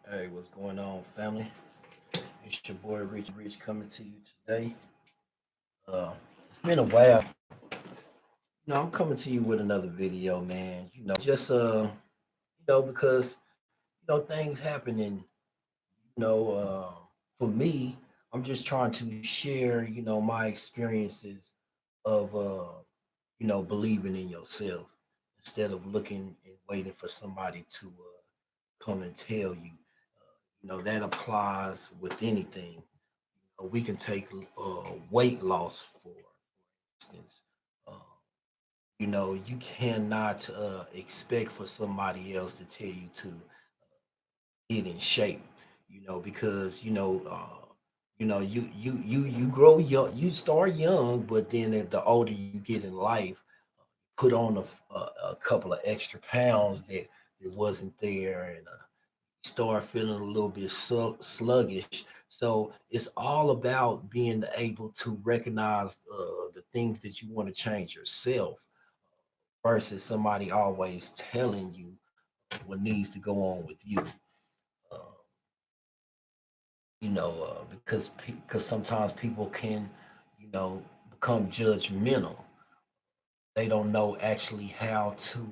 Hey, what's going on, family? It's your boy Rich coming to you today. Uh, it's been a while. I'm coming to you with another video, man. Just because things happen, and know, for me, I'm just trying to share, my experiences of, believing in yourself instead of looking and waiting for somebody to come and tell you. That applies with anything. We can take weight loss for instance. Uh, you cannot expect for somebody else to tell you to get in shape. Because you grow young, you start young, but then the older you get in life, put on a couple of extra pounds that wasn't there, and start feeling a little bit sluggish. So it's all about being able to recognize the things that you want to change yourself versus somebody always telling you what needs to go on with you. Uh, because sometimes people can, become judgmental. They don't know actually how to,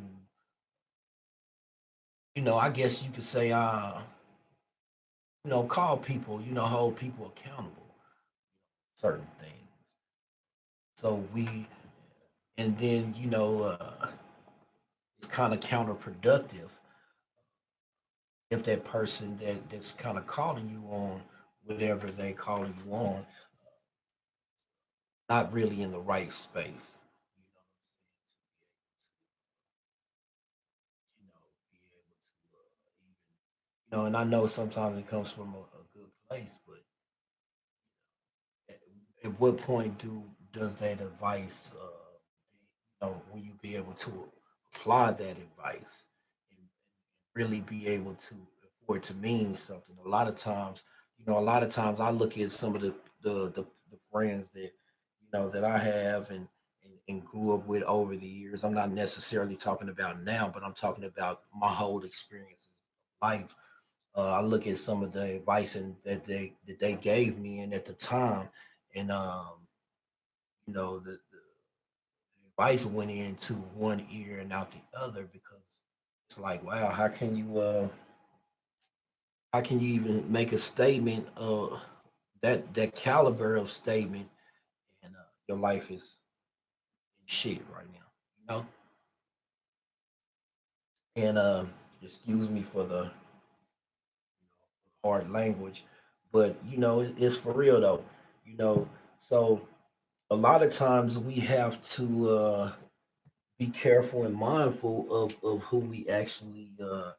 I guess you could say, call people, hold people accountable certain things. So and then it's kind of counterproductive if that person that's kind of calling you on whatever they calling you on, not really in the right space. You know, be able to and I know sometimes it comes from a good place, but at, at what point does that advice, will you be able to apply that advice and really be able to for it to mean something? A lot of times I look at some of the friends that I have and grew up with over the years. I'm not necessarily talking about now, but I'm talking about my whole experience in life. I look at some of the advice that they gave me, and at the time, and the advice went into one ear and out the other because it's like, wow, how can you even make a statement that caliber of statement, and your life is in shit right now, you know? And excuse me for the hard language, but it's for real though, you know. So a lot of times we have to be careful and mindful of who we actually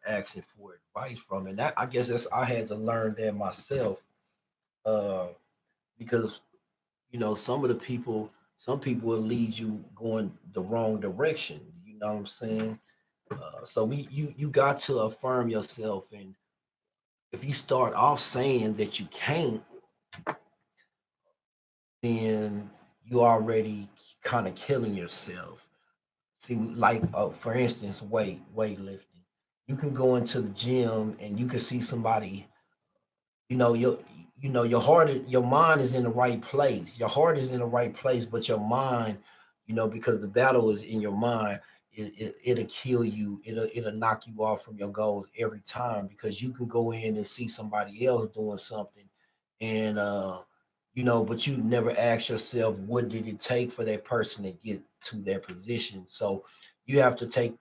asking for advice from, and that I guess that's I had to learn that myself, uh, because some people will lead you going the wrong direction. You know what I'm saying? So you got to affirm yourself, and if you start off saying that you can't, then you already kind of killing yourself. See, like for instance, weightlifting. You can go into the gym and you can see somebody. You know your your your mind is in the right place. Your heart is in the right place, but your mind, because the battle is in your mind. It'll kill you. It'll knock you off from your goals every time because you can go in and see somebody else doing something, and but you never ask yourself what did it take for that person to get to their position. So you have to take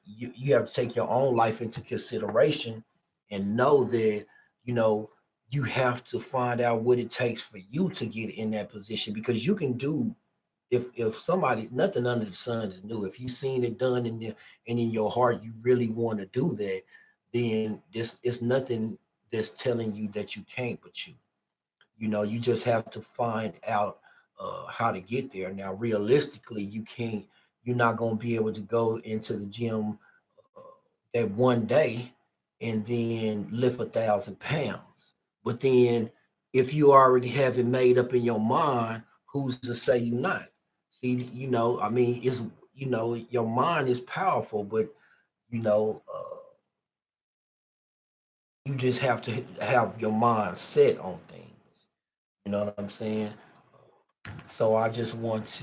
your own life into consideration and know that you know you have to find out what it takes for you to get in that position because you can do if somebody nothing under the sun is new. If you've seen it done and in your heart you really want to do that, then this is nothing that's telling you that you can't but you just have to find out how to get there. Now realistically you're not going to be able to go into the gym uh, that one day and then lift 1,000 pounds. But then if you already have it made up in your mind, who's to say you not? See, I mean, your mind is powerful, but you know, uh, You just have to have your mind set on things. You know what I'm saying? So I just wanted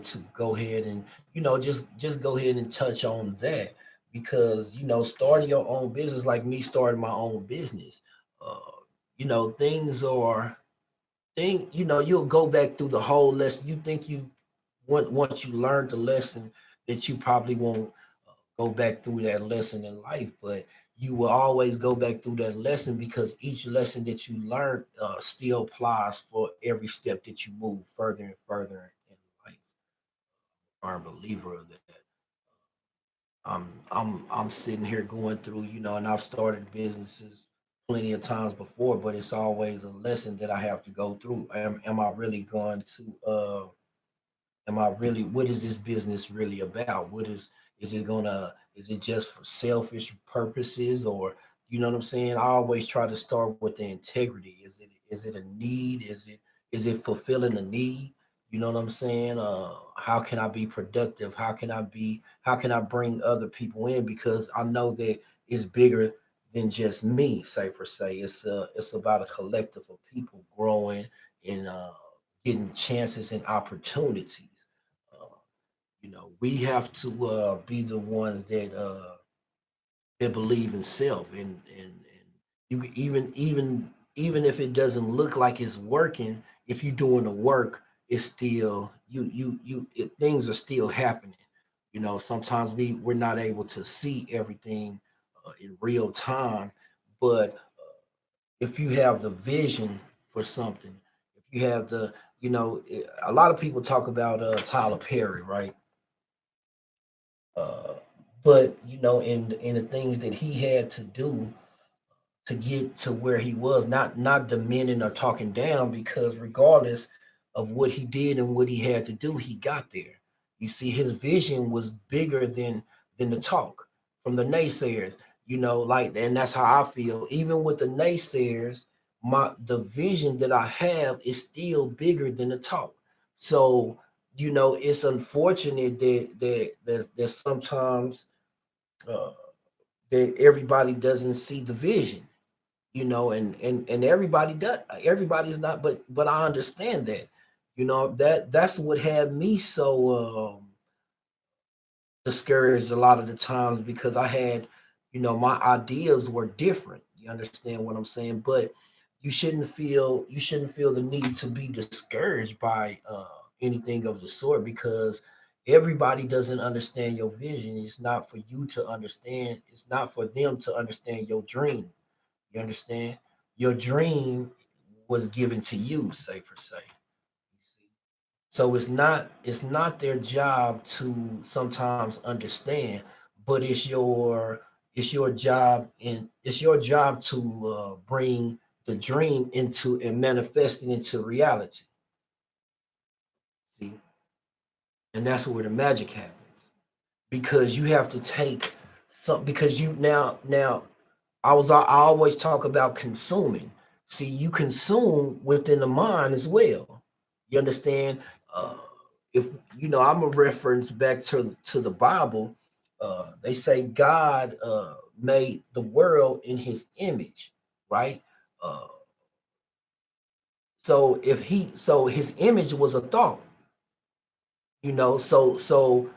to go ahead and just go ahead and touch on that because starting your own business like me starting my own business, uh, things are you'll go back through the whole lesson. You think you once you learn the lesson that you probably won't go back through that lesson in life, but you will always go back through that lesson because each lesson that you learn still applies for every step that you move further and further in life. I'm a believer of that. I'm sitting here going through, and I've started businesses plenty of times before, but it's always a lesson that I have to go through. Am I really going to am I really what is this business really about? Is it gonna is it just for selfish purposes, or what I'm saying? I always try to start with the integrity. Is it a need? Is it fulfilling a need? You know what I'm saying? How can I be productive? How can I bring other people in? Because I know that it's bigger than just me, say per se. It's about a collective of people growing and getting chances and opportunities. Uh, we have to be the ones that believe in self, and you even if it doesn't look like it's working, if you're doing the work, it's still things are still happening. Sometimes we're not able to see everything in real time, but if you have the vision for something, if you have a lot of people talk about Tyler Perry, right? Uh, but in the things that he had to do to get to where he was, not demeaning or talking down, because regardless of what he did and what he had to do, he got there. You see, his vision was bigger than the talk from the naysayers. Like, and that's how I feel. Even with the naysayers, the vision that I have is still bigger than the talk. So, it's unfortunate that sometimes uh, that everybody doesn't see the vision, and everybody's not, but I understand that. That's what had me so discouraged a lot of the times, because I had, my ideas were different. You understand what I'm saying? But you shouldn't feel the need to be discouraged by anything of the sort, because everybody doesn't understand your vision. It's not for you to understand. It's not for them to understand your dream. You understand? Your dream was given to you, say per se. So it's not their job to sometimes understand, but it's your job to bring the dream into and manifest it into reality. See, and that's where the magic happens, because you have to take some because you now I always talk about consuming. See, you consume within the mind as well. You understand? Uh, if I'm a reference back to the Bible. They say God made the world in His image, right? Uh, so His image was a thought. So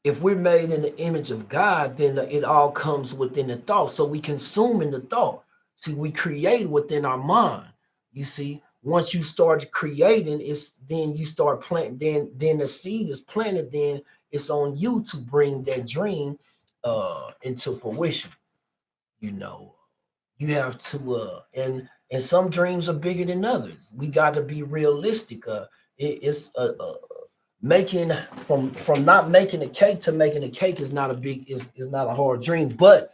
if we're made in the image of God, then it all comes within the thought. So we consume in the thought. See, we create within our mind. You see, once you start creating, it's then you start planting. Then the seed is planted. Then it's on you to bring that dream into fruition. You know, you have to and some dreams are bigger than others. We got to be realistic. It's making from not making a cake to making a cake is not a hard dream, but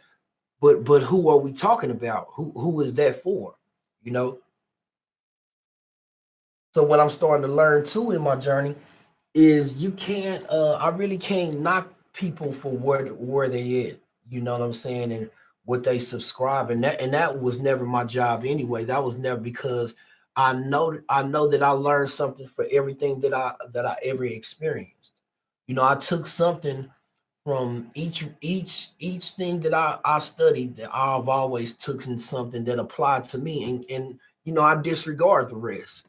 who are we talking about? Who is that for? You know. So what I'm starting to learn too in my journey is you can't I really can't knock people for where they at. You know what I'm saying? And what they subscribe, and that was never my job anyway. That was never, because I know that I learned something for everything that I ever experienced. I took something from each thing that I studied, that I've always took in something that applied to me, and I disregard the rest.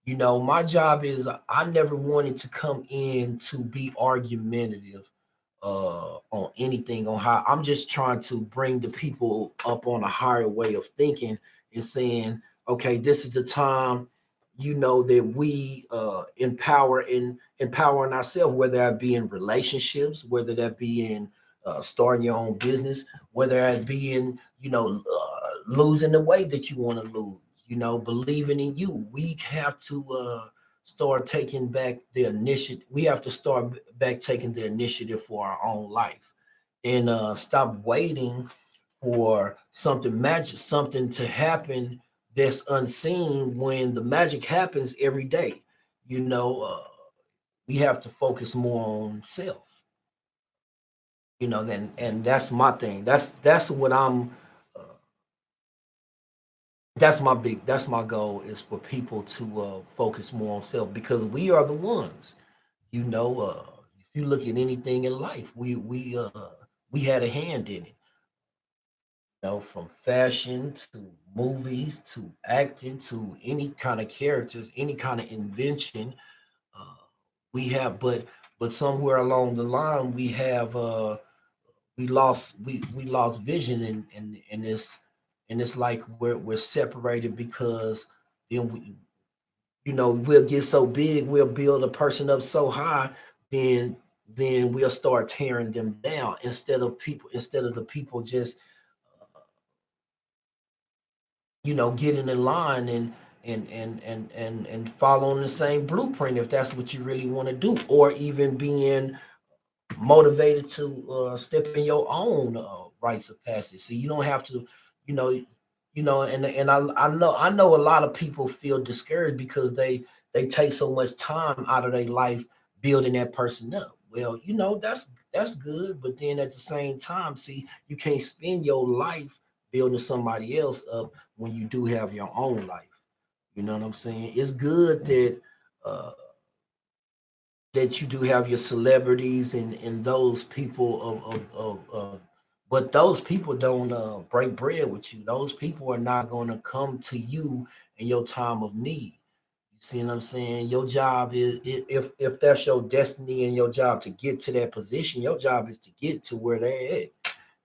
My job is, I never wanted to come in to be argumentative on anything, on how I'm just trying to bring the people up on a higher way of thinking and saying, okay, this is the time, that we empowering ourselves, whether that be in relationships, whether that be in starting your own business, whether that be in losing the weight that you want to lose, believing in you. We have to start taking back the initiative. We have to start back taking the initiative for our own life, and stop waiting for something to happen that's unseen, when the magic happens every day. We have to focus more on self. Then, and that's my thing. That's what I'm. Uh, that's my goal, is for people to focus more on self, because we are the ones. If you look at anything in life, we had a hand in it. From fashion to movies to acting to any kind of characters, any kind of invention. Uh, we have, but somewhere along the line, we lost vision in this, and it's like we're separated, because then we'll get so big, we'll build a person up so high, then we'll start tearing them down, instead of the people just getting in line, and following the same blueprint, if that's what you really want to do, or even being motivated to step in your own rites of passage. So you don't have to, you know, and I know a lot of people feel discouraged because they take so much time out of their life building that person up. Well, that's good, but then at the same time, see, you can't spend your life building somebody else up when you do have your own life. You know what I'm saying? It's good uh, that you do have your celebrities and those people but those people don't break bread with you. Those people are not going to come to you in your time of need. You see what I'm saying? Your job is, if that's your destiny and your job to get to that position, your job is to get to where they're at.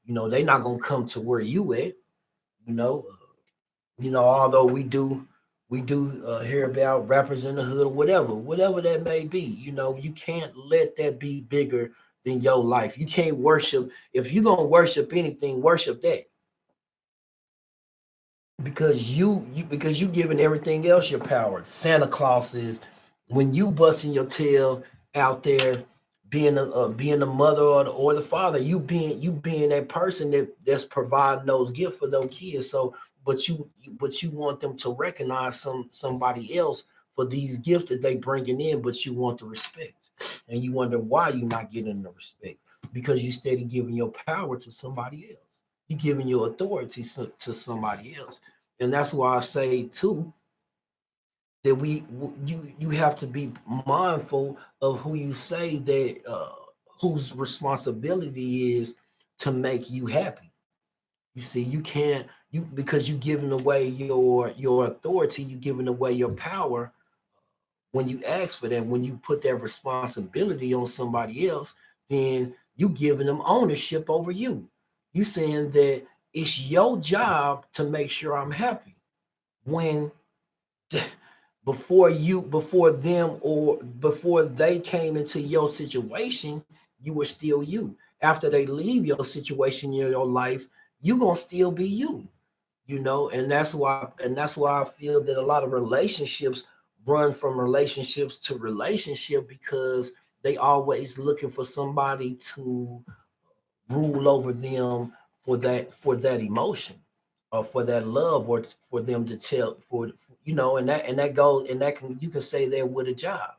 They're not going to come to where you at. you know Although we do hear about rappers in the hood, or whatever that may be. You can't let that be bigger than your life. You can't worship. If you're gonna worship anything, worship that, because you giving everything else your power. Santa Claus is, when you busting your tail out there, being the mother, or the father, you being that person that's providing those gifts for those kids. So, but you want them to recognize somebody else for these gifts that they bringing in, but you want the respect, and you wonder why you're not getting the respect, because you steady giving your power to somebody else. You giving your authority to somebody else. And that's why I say too, that you have to be mindful of who you say that whose responsibility is to make you happy. You see, you can't, because you giving away your authority, you giving away your power when you ask for that. When you put that responsibility on somebody else, then you giving them ownership over you. You saying that it's your job to make sure I'm happy, when before them, or before they came into your situation, you were still you. After they leave your situation in your life, you gonna still be you. And that's why I feel that a lot of relationships run from relationships to relationship, because they always looking for somebody to rule over them, for that emotion, or for that love, or for them to tell, and that goes, and that can, you can say that with a job.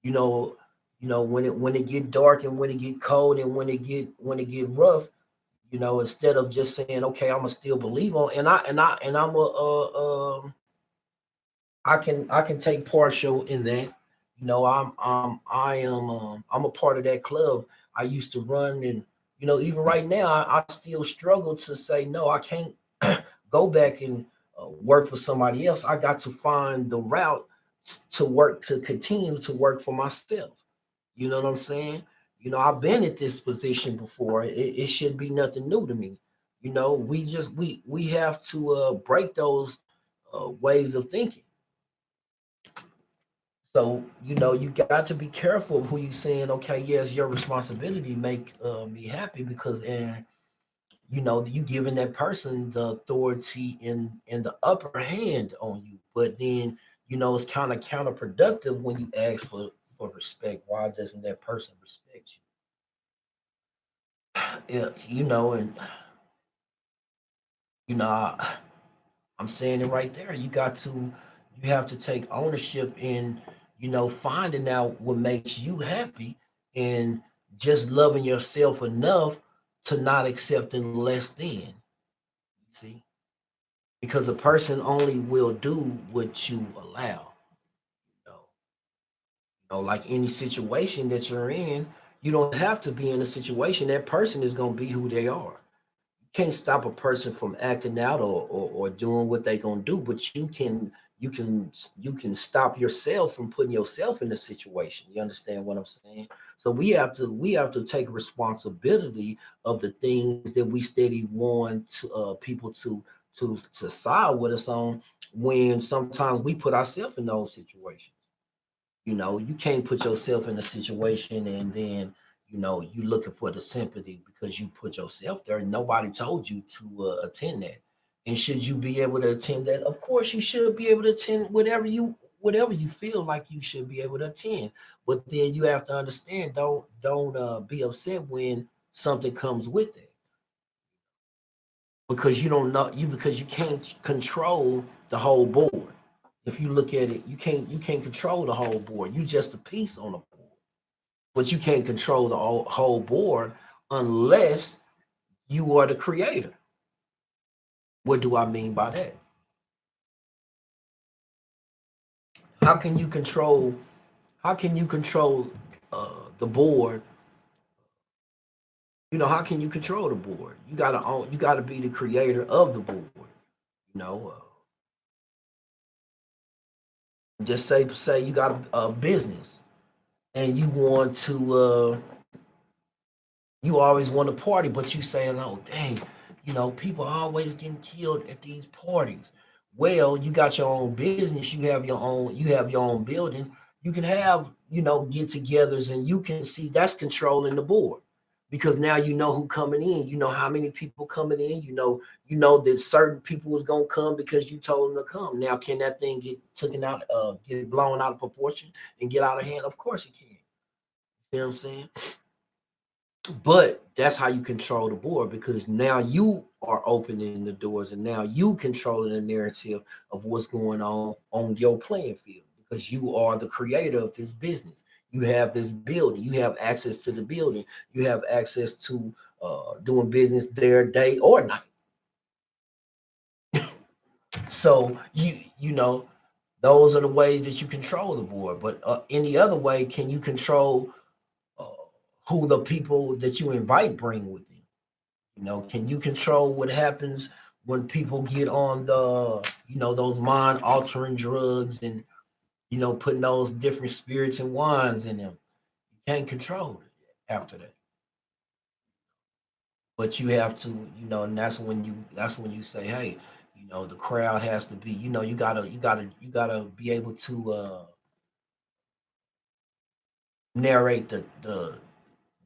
you know when it get dark, and when it get cold, and when it get rough, instead of just saying, okay, I'm gonna still believe on, and I'm a I can take partial in that. I am I'm a part of that club. I used to run, and even right now, I still struggle to say no. I can't go back and work for somebody else. I got to find the route to work, to continue to work for myself. You know what I'm saying? I've been at this position before. It should be nothing new to me. We have to break those ways of thinking. So you got to be careful of who you saying. Okay, yes, your responsibility make me happy, because and you giving that person the authority in the upper hand on you. But then it's kind of counterproductive when you ask for respect. Why doesn't that person respect you? Yeah, and you know I, I'm saying it right there. You have to take ownership in finding out what makes you happy, and just loving yourself enough to not accepting less than. See, because a person only will do what you allow. You know, like any situation that you're in, you don't have to be in a situation. That person is going to be who they are. Can't stop a person from acting out, or doing what they gonna do, but you can stop yourself from putting yourself in the situation. You understand what I'm saying? So we have to take responsibility of the things that we steady want people to side with us on, when sometimes we put ourselves in those situations. You can't put yourself in a situation and then you looking for the sympathy because you put yourself there. Nobody told you to attend that. And should you be able to attend that? Of course you should be able to attend whatever you feel like you should be able to attend. But then you have to understand, don't be upset when something comes with it, because you don't know you because you can't control the whole board. If you look at it, you can't control the whole board. You just a piece on the board, but you can't control the whole board unless you are the creator. What do I mean by that? How can you control? How can you control the board? How can you control the board? You gotta own. You gotta be the creator of the board. Just say you got a business, and you always want to party, but you saying, "Oh, dang, people always getting killed at these parties." Well, you got your own business, you have your own building. You can have, get-togethers, and you can see that's controlling the board, because now you know who coming in, you know how many people coming in, you know that certain people was gonna come because you told them to come. Now, can that thing get taken out, get blown out of proportion and get out of hand? Of course it can. You know what I'm saying? But that's how you control the board, because now you are opening the doors, and now you controlling the narrative of what's going on your playing field, because you are the creator of this business. You have this building, you have access to the building, you have access to doing business there day or night. So those are the ways that you control the board. But any other way, can you control uh, who the people that you invite bring with you? Can you control what happens when people get on those mind altering drugs, and putting those different spirits and wines in them? You can't control it after that. But you have to, and that's when you say, hey, the crowd has to be, you gotta be able to narrate the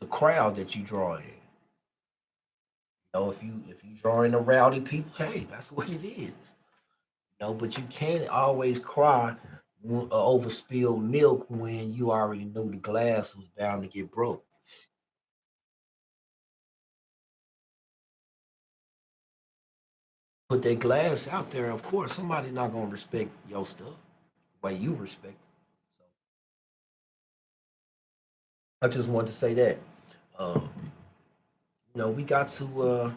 crowd that you draw in. If you draw in the rowdy people, hey, that's what it is. But you can't always cry over spilled milk when you already knew the glass was bound to get broke. Put that glass out there, of course, somebody not gonna respect your stuff the way you respect it. So I just wanted to say that. Um, we got to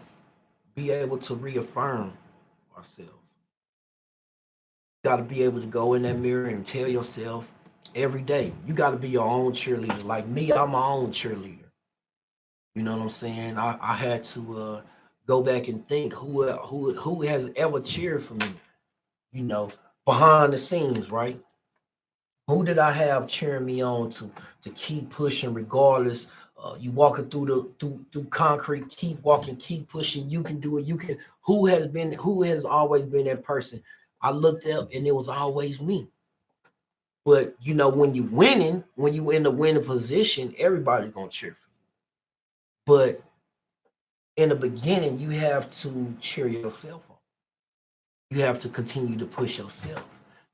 be able to reaffirm ourselves. Got to be able to go in that mirror and tell yourself every day. You got to be your own cheerleader. Like me, I'm my own cheerleader. You know what I'm saying? I had to go back and think who has ever cheered for me, you know, behind the scenes, right? Who did I have cheering me on to keep pushing regardless? You walking through through concrete, keep walking, keep pushing. You can do it. You can. Who has always been that person? I looked up and it was always me. But you know, when you winning, when you in the winning position, everybody's gonna cheer for you. But in the beginning, you have to cheer yourself on. You have to continue to push yourself.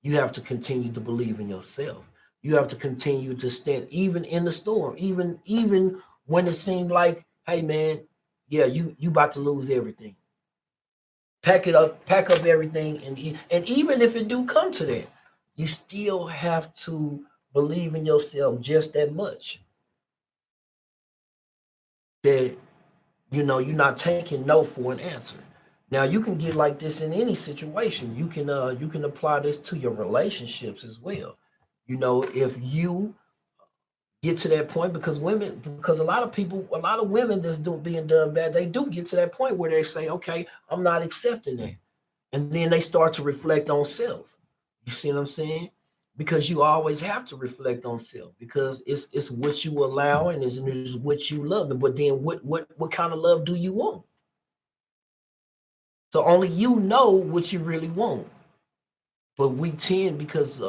You have to continue to believe in yourself. You have to continue to stand even in the storm, even when it seemed like, hey man, yeah, you about to lose everything. Pack up everything, and even if it do come to that, you still have to believe in yourself just that much that you're not taking no for an answer. Now you can get like this in any situation. You can apply this to your relationships as well. If you get to that point, because a lot of people, a lot of women that's doing being done bad, they do get to that point where they say, okay, I'm not accepting that. And then they start to reflect on self. You see what I'm saying? Because you always have to reflect on self, because it's what you allow and it's what you love. But then what kind of love do you want? So only you know what you really want. But we tend, because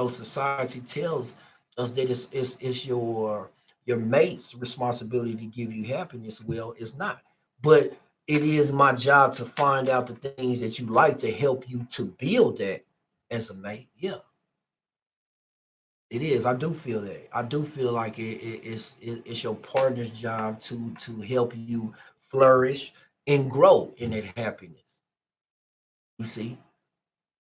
society tells us that it's your mate's responsibility to give you happiness. Well, it's not. But it is my job to find out the things that you like to help you to build that as a mate. Yeah, it is. I do feel that. I do feel like it's your partner's job to help you flourish and grow in that happiness. You see?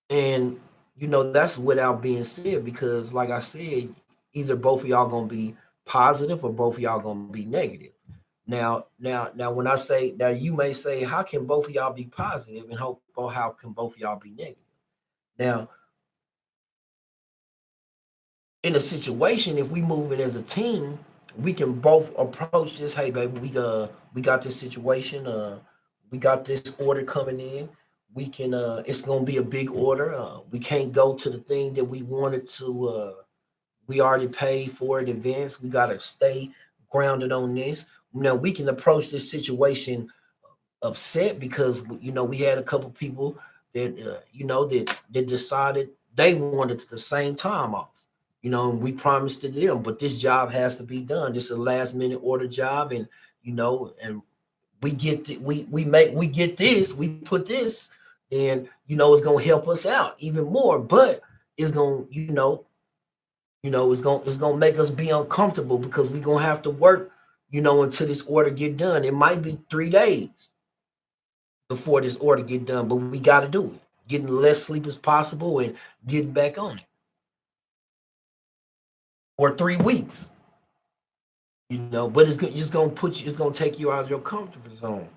And that's without being said, because like I said, either both of y'all gonna be positive or both of y'all gonna be negative. Now, when I say, now you may say, how can both of y'all be positive and how can both of y'all be negative? Now, in a situation, if we move it as a team, we can both approach this. Hey, baby, we got this situation. We got this order coming in. We can. It's gonna be a big order. We can't go to the thing that we wanted to. We already paid for it in advance. We gotta stay grounded on this. We can approach this situation upset, because we had a couple people that that decided they wanted the same time off. And we promised to them, but this job has to be done. This is a last minute order job, and and we get this, we put this, and it's gonna help us out even more. But it's gonna it's gonna make us be uncomfortable, because we're gonna have to work until this order get done. It might be 3 days before this order get done, but we got to do it. Getting less sleep as possible and getting back on it. Or 3 weeks, but it's gonna put you, it's gonna take you out of your comfort zone.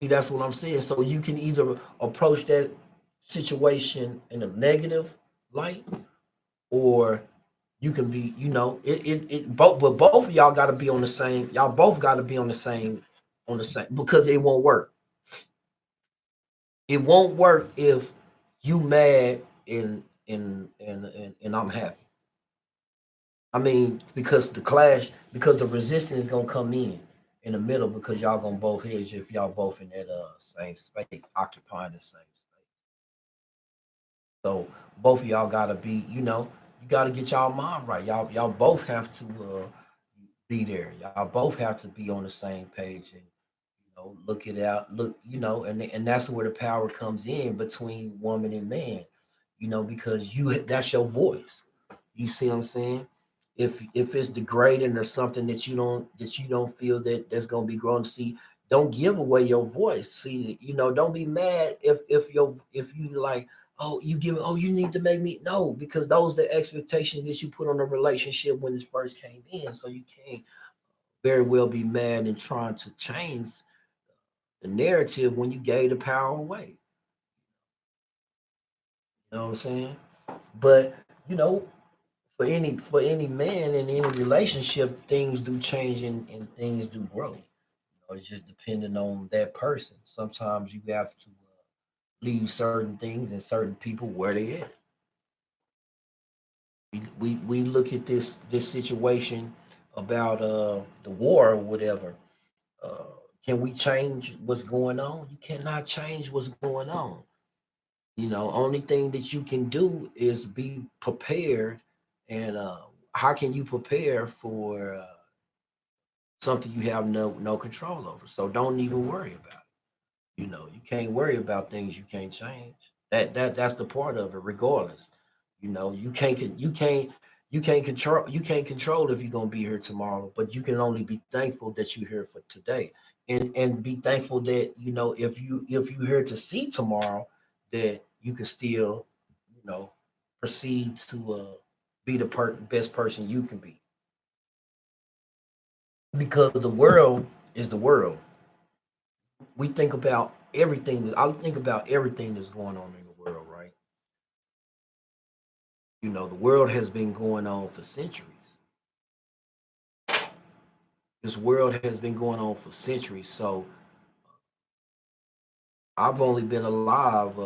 See, that's what I'm saying. So you can either approach that situation in a negative light, or you can be, both, but both of y'all got to be on the same. Y'all both got to be on the same, because it won't work. It won't work if you mad and I'm happy. I mean, because the resistance is gonna come in the middle, because y'all gonna both hedge if y'all both in that same space, occupying the same space. So both of y'all gotta be, you gotta get y'all mind right. Y'all both have to be there. Y'all both have to be on the same page, and look it out, look, and that's where the power comes in between woman and man, because that's your voice. You see what I'm saying? If it's degrading or something that you don't feel that's gonna be grown. See, don't give away your voice. See, don't be mad if you like, oh, you need to make me, no, because those are the expectations that you put on a relationship when it first came in. So you can't very well be mad and trying to change the narrative when you gave the power away. You know what I'm saying? But you know, for any man in any relationship, things do change and things do grow. It's just depending on that person. Sometimes you have to leave certain things and certain people where they at. We look at this situation about the war or whatever. Uh, can we change what's going on? You cannot change what's going on. Only thing that you can do is be prepared. And how can you prepare for something you have no control over? So don't even worry about it. You can't worry about things you can't change. That's the part of it. Regardless, you can't control if you're gonna be here tomorrow, but you can only be thankful that you're here for today, and be thankful that if you're here to see tomorrow, that you can still you know proceed to be the best person you can be, because the world is the world. We think about everything that I think about everything that's going on in the world, right? The world has been going on for centuries. This world has been going on for centuries. So I've only been alive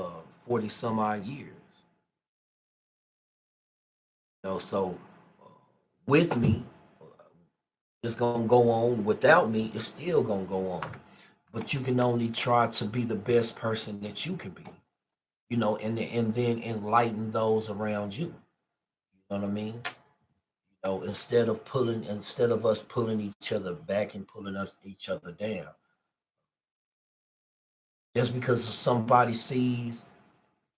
40 some odd years. So uh, with me, it's gonna go on. Without me, it's still gonna go on. But you can only try to be the best person that you can be. And then enlighten those around you. You know what I mean? Instead of us pulling each other back and pulling us each other down, just because somebody sees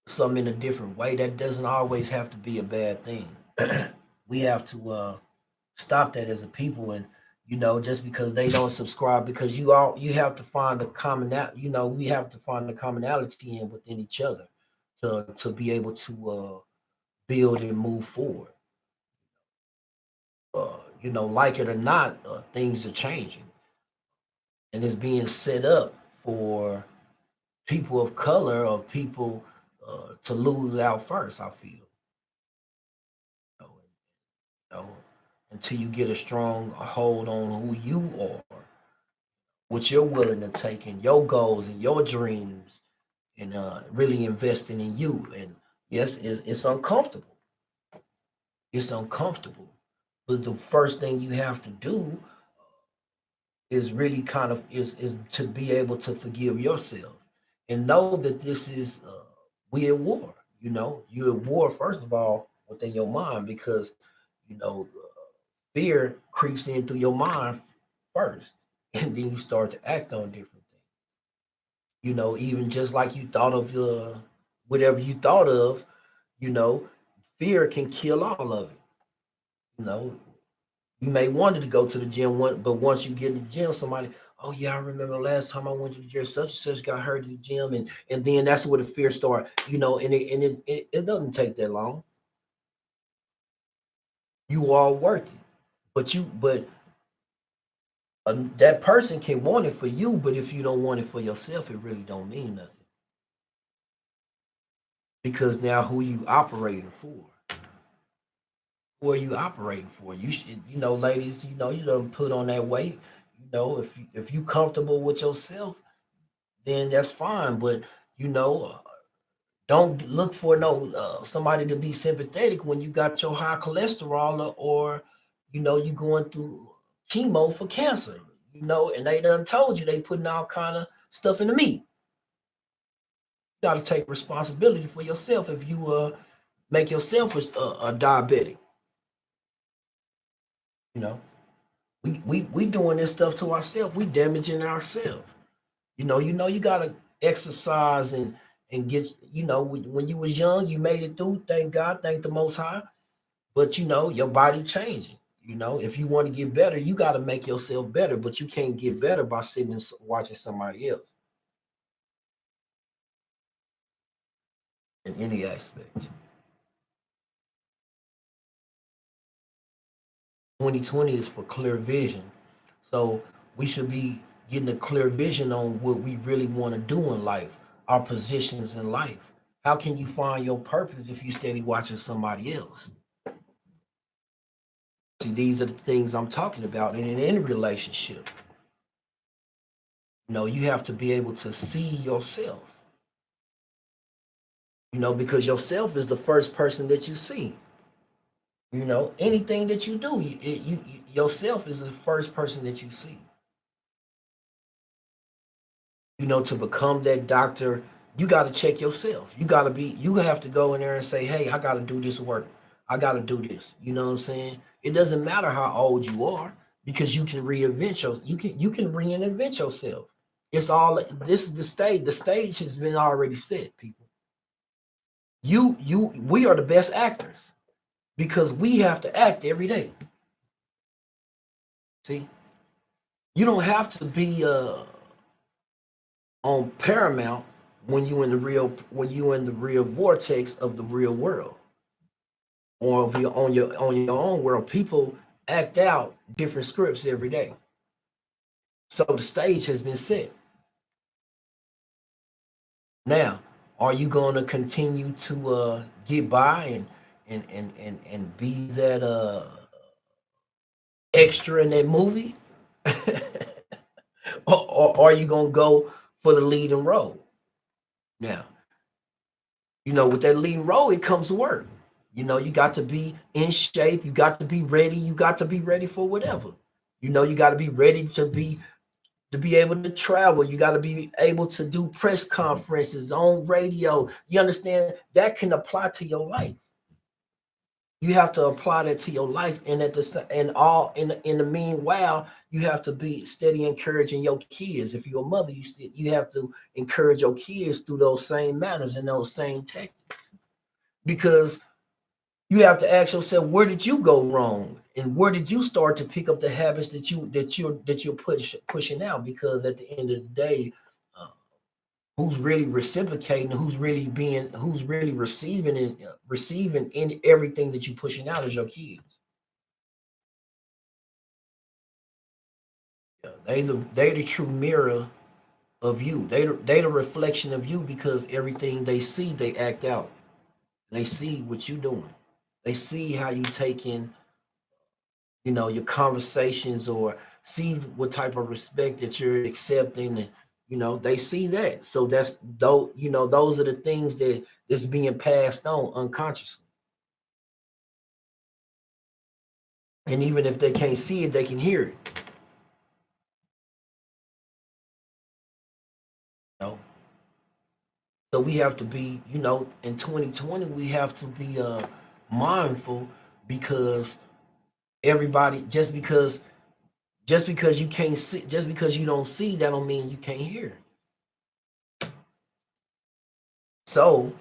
something in a different way, that doesn't always have to be a bad thing. We have to stop that as a people. And just because they don't subscribe, because you have to find the common, we have to find the commonality within each other to be able to build and move forward. Like it or not, things are changing, and it's being set up for people of color or people to lose out first. I feel, you know, until you get a strong hold on who you are, what you're willing to take, and your goals and your dreams, and really investing in you. And yes, it's uncomfortable. It's uncomfortable, but the first thing you have to do is really kind of is to be able to forgive yourself and know that this is we at war. You're at war first of all within your mind, because fear creeps in through your mind first, and then you start to act on different things. Even just like you thought of whatever you thought of. you know Fear can kill all of it. you know You may wanted to go to the gym but once you get in the gym, somebody, oh yeah, I remember the last time I went to the gym, such and such got hurt in the gym, and then that's where the fear started. And it doesn't take that long. You are worth it, but that person can want it for you, but if you don't want it for yourself, it really don't mean nothing, because now who you operating for? Who are you operating for? You should, ladies, you don't put on that weight. If you comfortable with yourself, then that's fine. But you know, don't look for no somebody to be sympathetic when you got your high cholesterol, or you going through chemo for cancer. And they done told you they putting all kind of stuff in the meat. You got to take responsibility for yourself if you make yourself a diabetic. You know, we doing this stuff to ourselves. We damaging ourselves. You gotta exercise and get. When you was young, you made it through. Thank God, thank the Most High. But your body changing. If you want to get better, you got to make yourself better. But you can't get better by sitting and watching somebody else in any aspect. 2020 is for clear vision. So we should be getting a clear vision on what we really want to do in life, our positions in life. How can you find your purpose if you steady watching somebody else? See, these are the things I'm talking about. And in any relationship, you have to be able to see yourself, because yourself is the first person that you see. Anything that you do, yourself is the first person that you see. To become that doctor, you got to check yourself. You have to go in there and say, hey, I got to do this work. I got to do this. You know what I'm saying? It doesn't matter how old you are, because you can you can reinvent yourself. It's all, this is the stage. The stage has been already set, people. We are the best actors because we have to act every day. See, you don't have to be on paramount when you in the real vortex of the real world, or if you're on your own world. People act out different scripts every day, so the stage has been set. Now, are you going to continue to get by and be that extra in that movie, or are you going to go for the leading role? Now, with that leading role, it comes to work. You got to be in shape. You got to be ready. You got to be ready for whatever. You got to be ready to be able to travel. You got to be able to do press conferences on radio. You understand? That can apply to your life. You have to apply that to your life, and in the meanwhile, you have to be steady encouraging your kids. If you're a mother, you have to encourage your kids through those same manners and those same tactics, because you have to ask yourself, where did you go wrong, and where did you start to pick up the habits that you're pushing out? Because at the end of the day, uh, who's really reciprocating, who's really receiving and receiving in everything that you're pushing out is your kids. Yeah, they the true mirror of you. They the reflection of you, because everything they see, they act out. They see what you doing. They see how you taking your conversations, or see what type of respect that you're accepting, and they see that. So that's those are the things that's being passed on unconsciously. And even if they can't see it, they can hear it. you know so we have to be, in 2020, we have to be mindful, because everybody, just because you can't see, just because you don't see, that don't mean you can't hear. So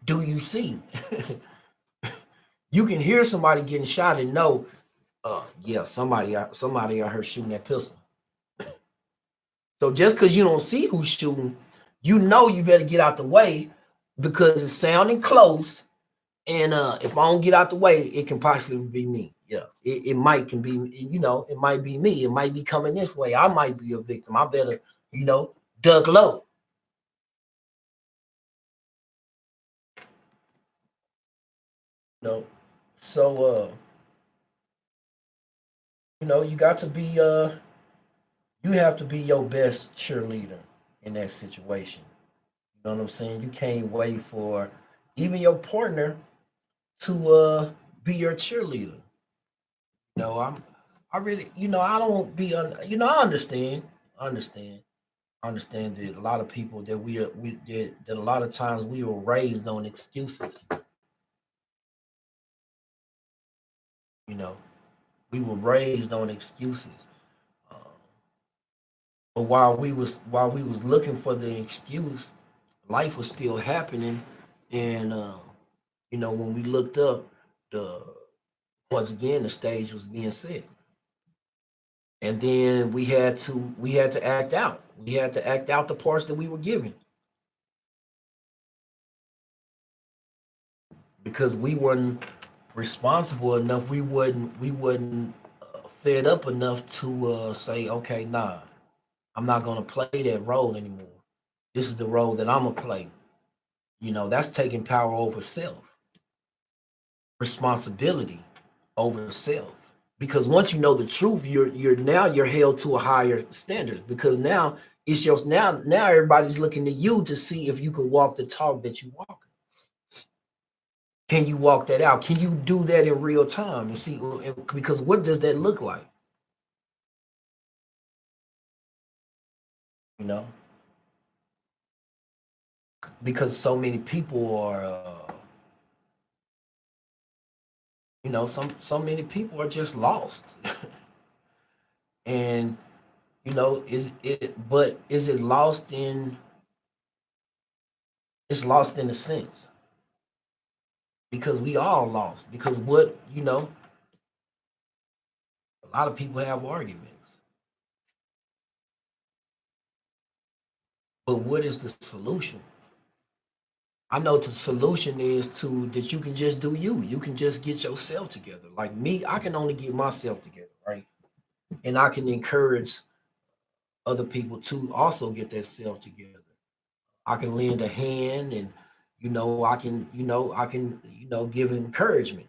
do you see? You can hear somebody getting shot and know, yeah, somebody out here shooting that pistol. So just because you don't see who's shooting, you better get out the way, because it's sounding close. And if I don't get out the way, it can possibly be me. Yeah, it might can be, it might be me. It might be coming this way. I might be a victim. I better, duck low. You know, so you got to be you have to be your best cheerleader in that situation. You know what I'm saying? You can't wait for even your partner to be your cheerleader. I really, I don't be I understand. I understand. I understand that a lot of people that that a lot of times we were raised on excuses. You know, we were raised on excuses. Uh, but while we was looking for the excuse, life was still happening. And when we looked up, the once again the stage was being set. And then we had to act out. We had to act out the parts that we were given, because we weren't responsible enough. We wasn't fed up enough to say, okay, nah, I'm not gonna play that role anymore. This is the role that I'm gonna play. That's taking power over self, responsibility. over self. Because once you know the truth, you're held to a higher standard. Because now it's your now everybody's looking to you to see if you can walk the talk that you walk. Can you walk that out? Can you do that in real time and see? Because what does that look like? You know, because so many people are, so many people are just lost, and is it? But is it lost in? It's lost in a sense because we all lost. Because what a lot of people have arguments, but what is the solution? I know the solution is to that you can just do you. You can just get yourself together. Like me, I can only get myself together, right? And I can encourage other people to also get their self together. I can lend a hand and I can give encouragement.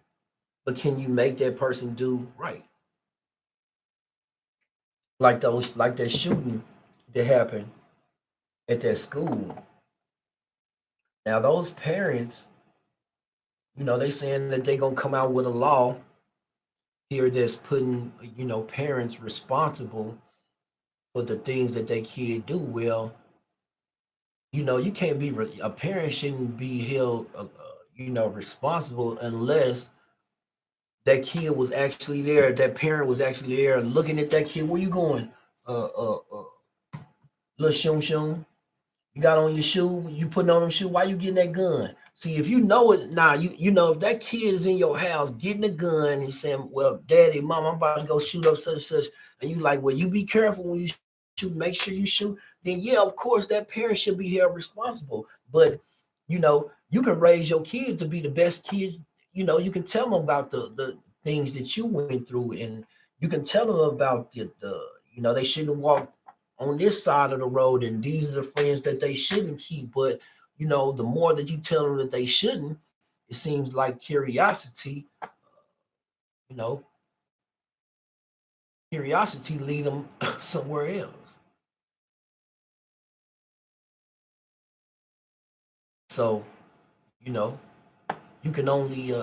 But can you make that person do right? Like that shooting that happened at that school. Now those parents, they saying that they gonna come out with a law here that's putting parents responsible for the things that their kid do. Well, you can't be a parent shouldn't be held responsible unless that kid was actually there, that parent was actually there looking at that kid. Where you going? Little shum shum. You got on your shoe, you putting on them shoe. Why you getting that gun? See, if you know it now, you know if that kid is in your house getting a gun and saying, "Well, daddy, mom, I'm about to go shoot up such and such," and you like, "Well, you be careful when you shoot. Make sure you shoot." Then yeah, of course, that parent should be held responsible. But you can raise your kid to be the best kid. You can tell them about the things that you went through, and you can tell them about the they shouldn't walk on this side of the road, and these are the friends that they shouldn't keep. But the more that you tell them that they shouldn't, it seems like you know curiosity lead them somewhere else. So you know you can only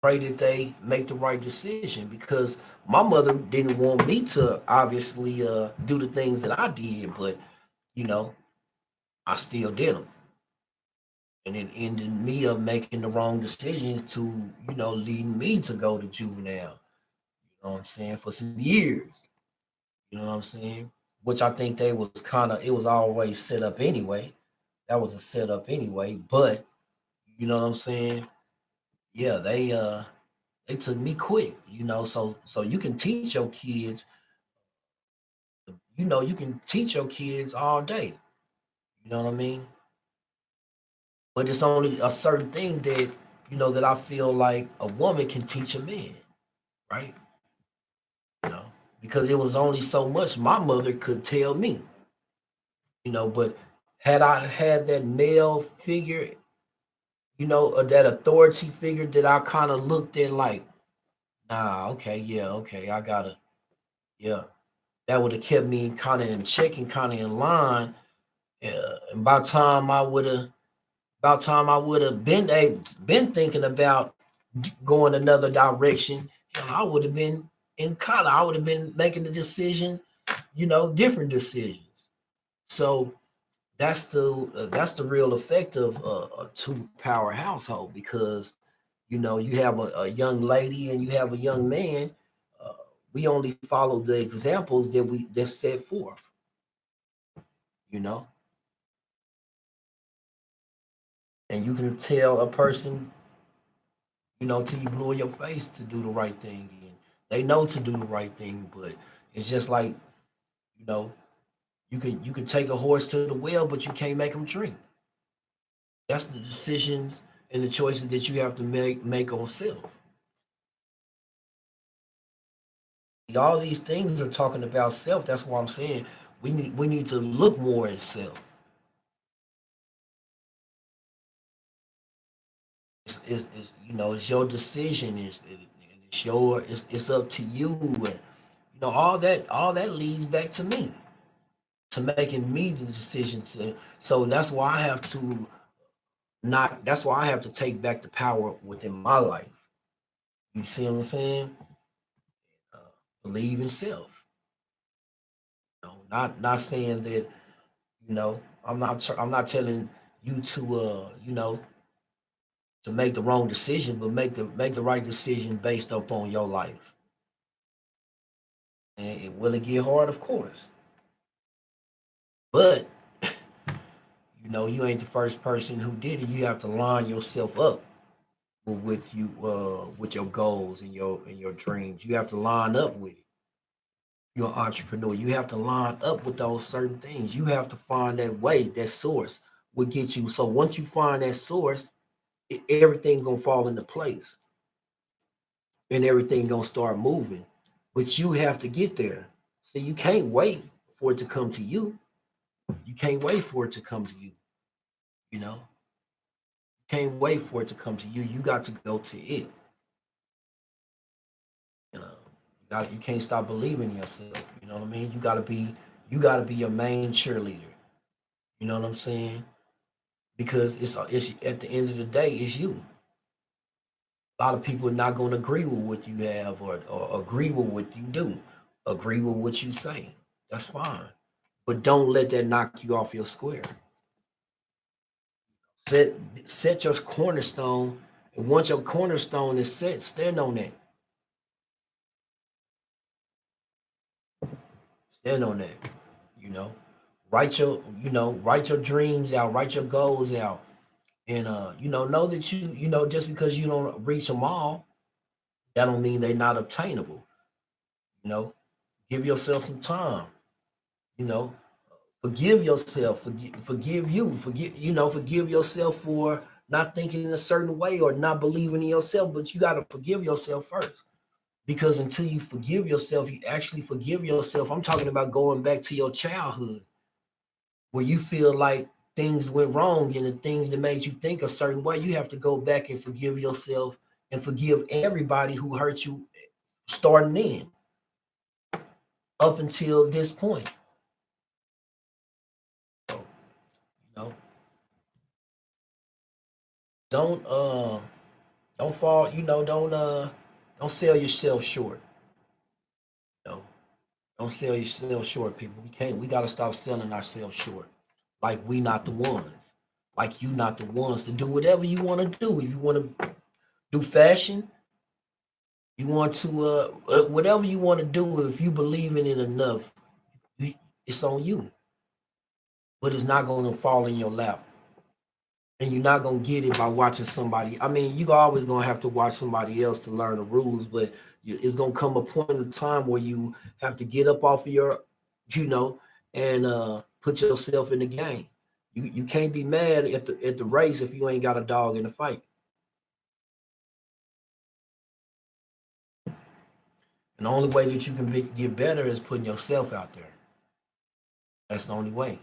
pray that they make the right decision, because my mother didn't want me to obviously do the things that I did, but you know I still did them, and it ended me up making the wrong decisions to leading me to go to juvenile. You know what I'm saying? For some years. You know what I'm saying? Which I think they was it was always set up anyway. That was a setup anyway. But you know what I'm saying? Yeah, they took me quick. So you can teach your kids, you can teach your kids all day. You know what I mean? But it's only a certain thing that I feel like a woman can teach a man, right? You know, because it was only so much my mother could tell me. But had I had that male figure, or that authority figure that I kind of looked at like, nah, okay, yeah, okay, I gotta, yeah, that would have kept me kind of in check and kind of in line. And about time I would have been thinking about going another direction, I would have been in college. I would have been making the decision, different decisions. So that's the real effect of a two power household, because you have a young lady and you have a young man. uh, we only follow the examples that set forth, you know and you can tell a person till you blue in your face to do the right thing, and they know to do the right thing, but it's just like, you know you can take a horse to the well, but you can't make them drink. That's the decisions and the choices that you have to make on self. All these things are talking about self. That's why I'm saying we need to look more at self. It's you know, it's your decision. It's your it's up to you. And you know, all that leads back to me, to making me the decision to. So that's why I have to not. That's why I have to take back the power within my life. You see what I'm saying? Uh, Believe in self. Not saying that I'm not telling you to to make the wrong decision, but make the right decision based upon your life. And it will it get hard, of course, but you ain't the first person who did it. You have to line yourself up with your goals and your dreams. You have to line up with it. You're an entrepreneur. You have to line up with those certain things. You have to find that way, that source will get you. So once you find that source, everything gonna fall into place and everything gonna start moving. But you have to get there. So you can't wait for it to come to you. You can't wait for it to come to you. You know, can't wait for it to come to you. You got to go to it. You can't stop believing in yourself. You know what I mean? You gotta be your main cheerleader. You know what I'm saying? Because it's at the end of the day, it's you. A lot of people are not going to agree with what you have, or agree with what you do, agree with what you say. That's fine. But don't let that knock you off your square. Set set your cornerstone, and once your cornerstone is set, stand on that. Stand on that. You know, write your dreams out, write your goals out, and know that just because you don't reach them all, that don't mean they're not obtainable. You know, give yourself some time. You know, forgive yourself, forgive you, forgive yourself for not thinking in a certain way or not believing in yourself. But you got to forgive yourself first, because until you forgive yourself, you actually forgive yourself. I'm talking about going back to your childhood, where you feel like things went wrong and the things that made you think a certain way. You have to go back and forgive yourself and forgive everybody who hurt you, starting in up until this point. So, you know, don't don't fall, don't sell yourself short. You know, don't sell yourself short, people. We gotta stop selling ourselves short. Like we not the ones. Like you not the ones to do whatever you want to do. If you want to do fashion, you want to whatever you want to do, if you believe in it enough, it's on you. But it's not gonna fall in your lap. And you're not gonna get it by watching somebody. I mean, you always gonna have to watch somebody else to learn the rules, but it's gonna come a point in time where you have to get up off of your, you know, and put yourself in the game. You can't be mad at the race if you ain't got a dog in the fight. And the only way that you can get better is putting yourself out there. That's the only way.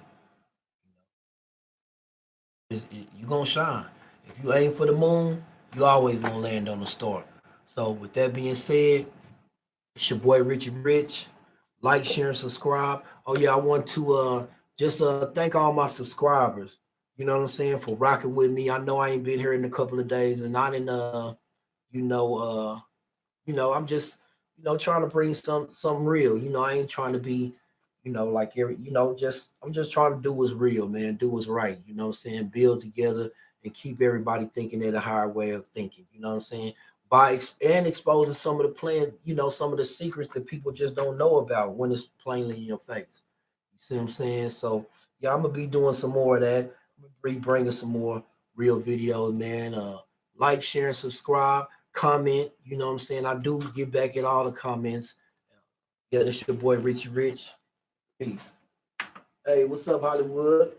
You gonna shine. If you aim for the moon, you always gonna land on the star. So with that being said, it's your boy Richie Rich. Like, share, and subscribe. Oh yeah, I want to just thank all my subscribers. You know what I'm saying, for rocking with me. I know I ain't been here in a couple of days, and not in you know uh I'm just trying to bring something real. I ain't trying to be like every just I'm just trying to do what's real, man. Do what's right. You know what I'm saying? Build together and keep everybody thinking at a higher way of thinking. You know what I'm saying? By and exposing some of the plan, some of the secrets that people just don't know about when it's plainly in your face. You see what I'm saying? So yeah, I'm gonna be doing some more of that. I'm gonna be bringing some more real videos, man. Like, share, and subscribe, comment. You know what I'm saying? I do get back at all the comments. Yeah, this your boy Richie Rich. Peace. Hey, what's up, Hollywood?